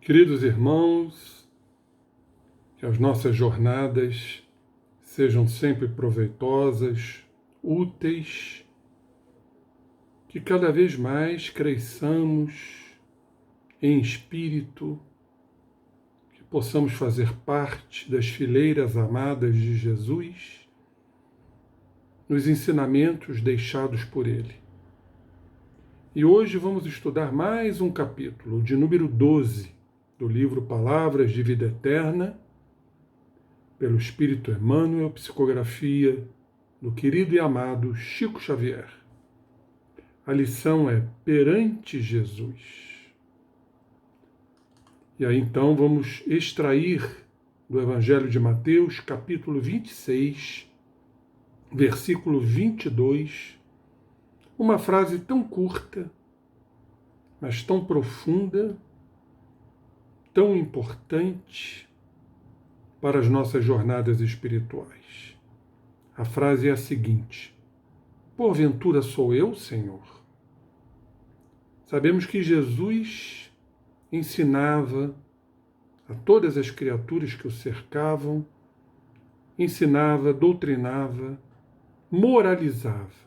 Queridos irmãos, que as nossas jornadas sejam sempre proveitosas, úteis, que cada vez mais cresçamos em espírito, que possamos fazer parte das fileiras amadas de Jesus, nos ensinamentos deixados por Ele. E hoje vamos estudar mais um capítulo, de número 12, do livro Palavras de Vida Eterna, pelo Espírito Emmanuel, psicografia do querido e amado Chico Xavier. A lição é Perante Jesus. E aí então vamos extrair do Evangelho de Mateus, capítulo 26, versículo 22, uma frase tão curta, mas tão profunda, tão importante para as nossas jornadas espirituais. A frase é a seguinte: porventura sou eu, Senhor? Sabemos que Jesus ensinava a todas as criaturas que o cercavam, ensinava, doutrinava, moralizava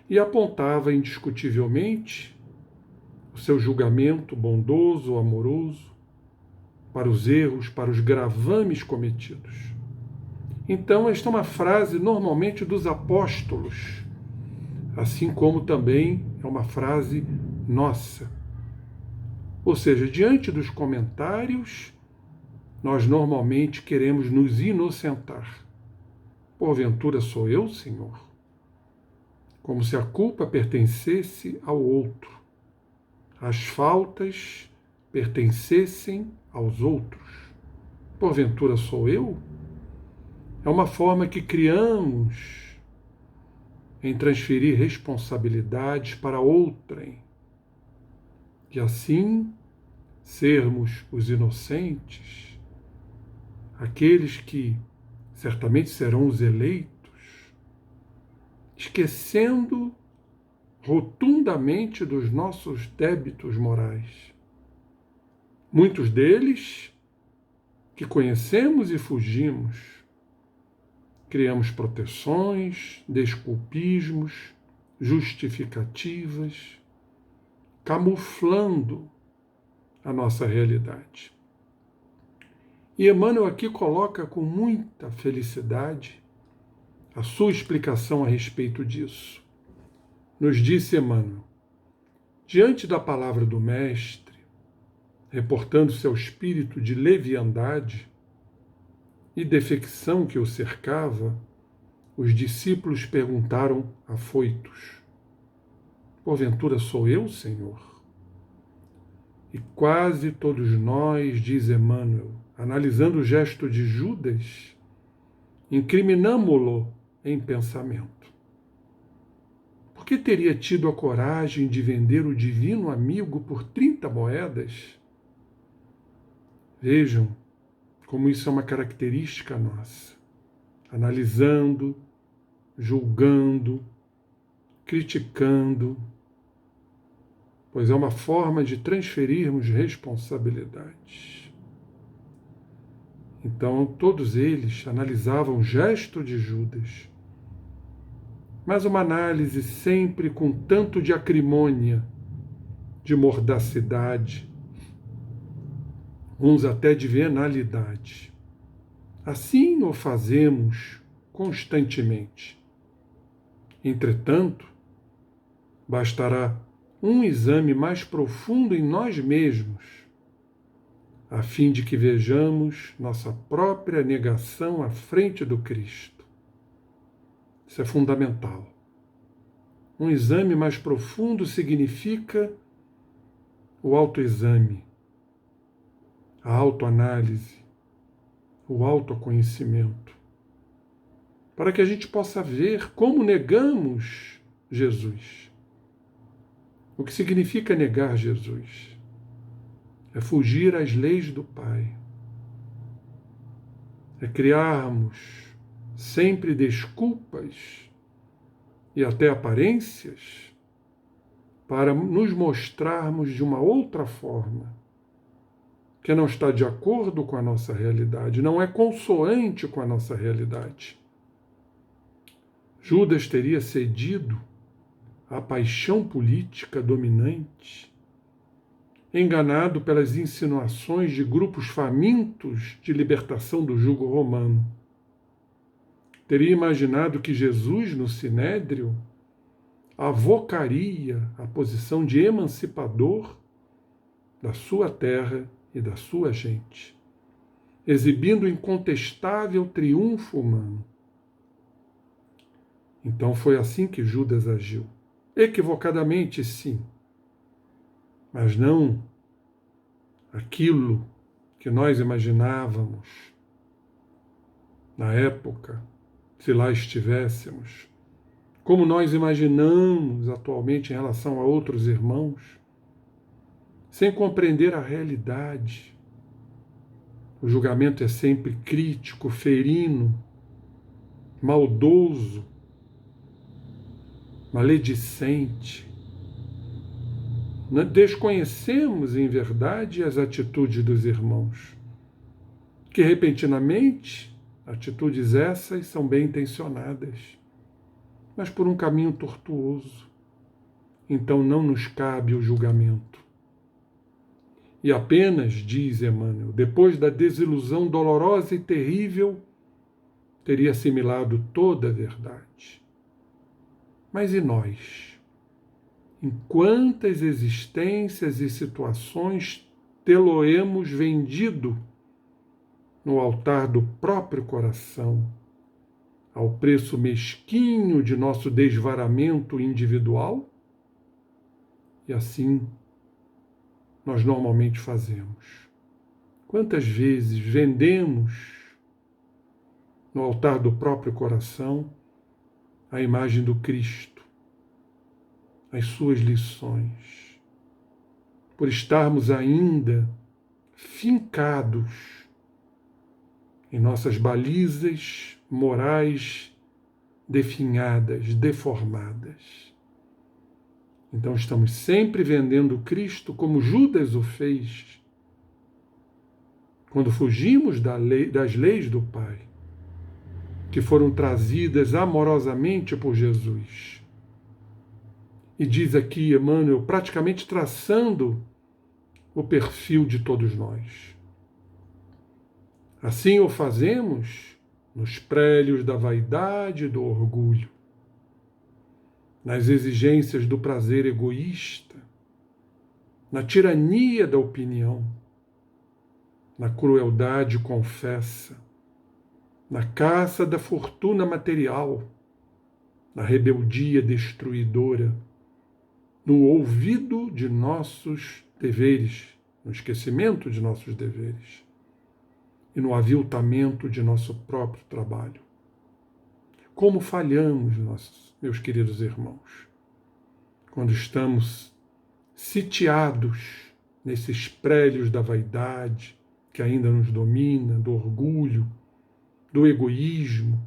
e apontava indiscutivelmente o seu julgamento bondoso, amoroso, para os erros, para os gravames cometidos. Então, esta é uma frase normalmente dos apóstolos, assim como também é uma frase nossa. Ou seja, diante dos comentários, nós normalmente queremos nos inocentar. Porventura sou eu, Senhor? Como se a culpa pertencesse ao outro, as faltas pertencessem aos outros. Porventura sou eu? É uma forma que criamos em transferir responsabilidades para outrem, e assim sermos os inocentes, aqueles que certamente serão os eleitos, esquecendo rotundamente dos nossos débitos morais. Muitos deles que conhecemos e fugimos. Criamos proteções, desculpismos, justificativas, camuflando a nossa realidade. E Emmanuel aqui coloca com muita felicidade a sua explicação a respeito disso. Nos disse Emmanuel: diante da palavra do Mestre, reportando seu espírito de leviandade e defecção que o cercava, os discípulos perguntaram afoitos: porventura sou eu, Senhor? E quase todos nós, diz Emmanuel, analisando o gesto de Judas, incriminamo-lo em pensamento. Por que teria tido a coragem de vender o divino amigo por 30 moedas? Vejam como isso é uma característica nossa. Analisando, julgando, criticando, pois é uma forma de transferirmos responsabilidades. Então, todos eles analisavam o gesto de Judas, mas uma análise sempre com tanto de acrimônia, de mordacidade, uns até de venalidade. Assim o fazemos constantemente. Entretanto, bastará um exame mais profundo em nós mesmos, a fim de que vejamos nossa própria negação à frente do Cristo. Isso é fundamental. Um exame mais profundo significa o autoexame, a autoanálise, o autoconhecimento, para que a gente possa ver como negamos Jesus. O que significa negar Jesus? É fugir às leis do Pai. É criarmos sempre desculpas e até aparências para nos mostrarmos de uma outra forma, que não está de acordo com a nossa realidade, não é consoante com a nossa realidade. Judas teria cedido à paixão política dominante, enganado pelas insinuações de grupos famintos de libertação do jugo romano. Teria imaginado que Jesus, no Sinédrio, avocaria a posição de emancipador da sua terra e da sua gente, exibindo incontestável triunfo humano. Então foi assim que Judas agiu. Equivocadamente, sim, mas não aquilo que nós imaginávamos na época, se lá estivéssemos, como nós imaginamos atualmente em relação a outros irmãos, sem compreender a realidade. O julgamento é sempre crítico, ferino, maldoso, maledicente. Desconhecemos, em verdade, as atitudes dos irmãos, que repentinamente, atitudes essas são bem intencionadas, mas por um caminho tortuoso. Então não nos cabe o julgamento. E apenas, diz Emmanuel, depois da desilusão dolorosa e terrível, teria assimilado toda a verdade. Mas e nós? Em quantas existências e situações tê-lo-emos vendido no altar do próprio coração, ao preço mesquinho de nosso desvaramento individual? E assim nós normalmente fazemos. Quantas vezes vendemos no altar do próprio coração a imagem do Cristo, as suas lições, por estarmos ainda fincados em nossas balizas morais definhadas, deformadas. Então estamos sempre vendendo Cristo como Judas o fez, quando fugimos das leis do Pai, que foram trazidas amorosamente por Jesus. E diz aqui Emmanuel, praticamente traçando o perfil de todos nós. Assim o fazemos nos prélios da vaidade e do orgulho, nas exigências do prazer egoísta, na tirania da opinião, na crueldade confessa, na caça da fortuna material, na rebeldia destruidora, no ouvido de nossos deveres, no esquecimento de nossos deveres e no aviltamento de nosso próprio trabalho. Como falhamos, meus queridos irmãos, quando estamos sitiados nesses prélios da vaidade que ainda nos domina, do orgulho, do egoísmo,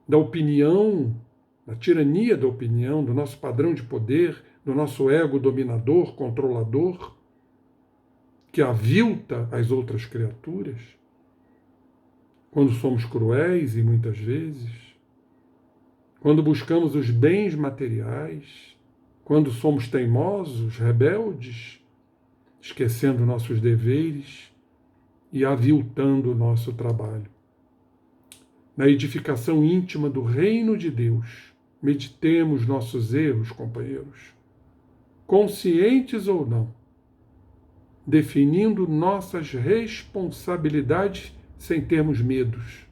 da opinião, da tirania da opinião, do nosso padrão de poder, do nosso ego dominador, controlador, que avilta as outras criaturas, quando somos cruéis e muitas vezes, quando buscamos os bens materiais, quando somos teimosos, rebeldes, esquecendo nossos deveres e aviltando o nosso trabalho. Na edificação íntima do reino de Deus, meditemos nossos erros, companheiros, conscientes ou não, definindo nossas responsabilidades sem termos medos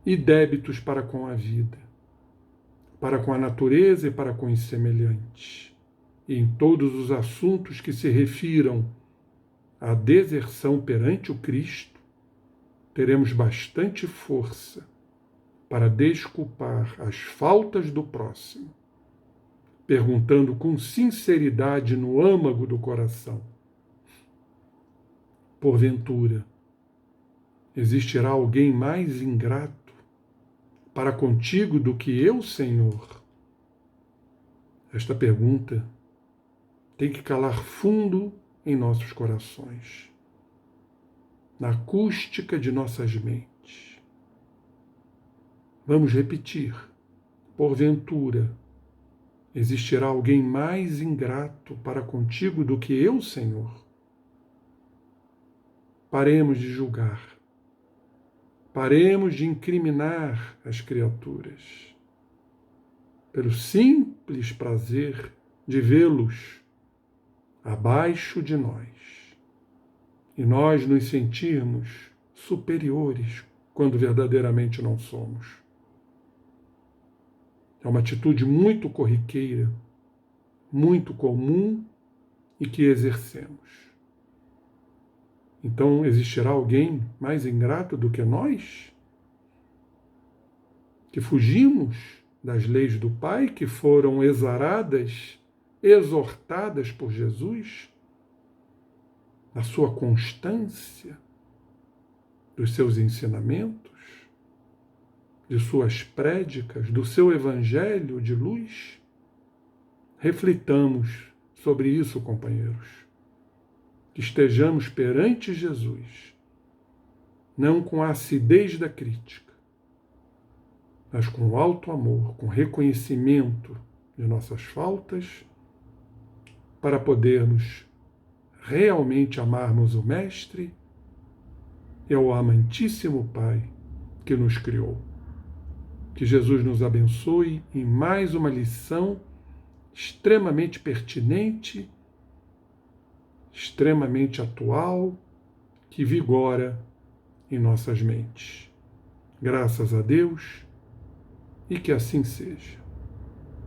e débitos para com a vida, para com a natureza e para com os semelhantes, e em todos os assuntos que se refiram à deserção perante o Cristo, teremos bastante força para desculpar as faltas do próximo, perguntando com sinceridade no âmago do coração: porventura, existirá alguém mais ingrato para contigo do que eu, Senhor? Esta pergunta tem que calar fundo em nossos corações, na acústica de nossas mentes. Vamos repetir. Porventura, existirá alguém mais ingrato para contigo do que eu, Senhor? Paremos de julgar. Paremos de incriminar as criaturas, pelo simples prazer de vê-los abaixo de nós, e nós nos sentirmos superiores quando verdadeiramente não somos. É uma atitude muito corriqueira, muito comum e que exercemos. Então, existirá alguém mais ingrato do que nós? Que fugimos das leis do Pai, que foram exaradas, exortadas por Jesus, na sua constância dos seus ensinamentos, de suas prédicas, do seu evangelho de luz? Reflitamos sobre isso, companheiros. Que estejamos perante Jesus, não com a acidez da crítica, mas com alto amor, com reconhecimento de nossas faltas, para podermos realmente amarmos o Mestre e ao amantíssimo Pai que nos criou. Que Jesus nos abençoe em mais uma lição extremamente pertinente, extremamente atual, que vigora em nossas mentes. Graças a Deus, e que assim seja.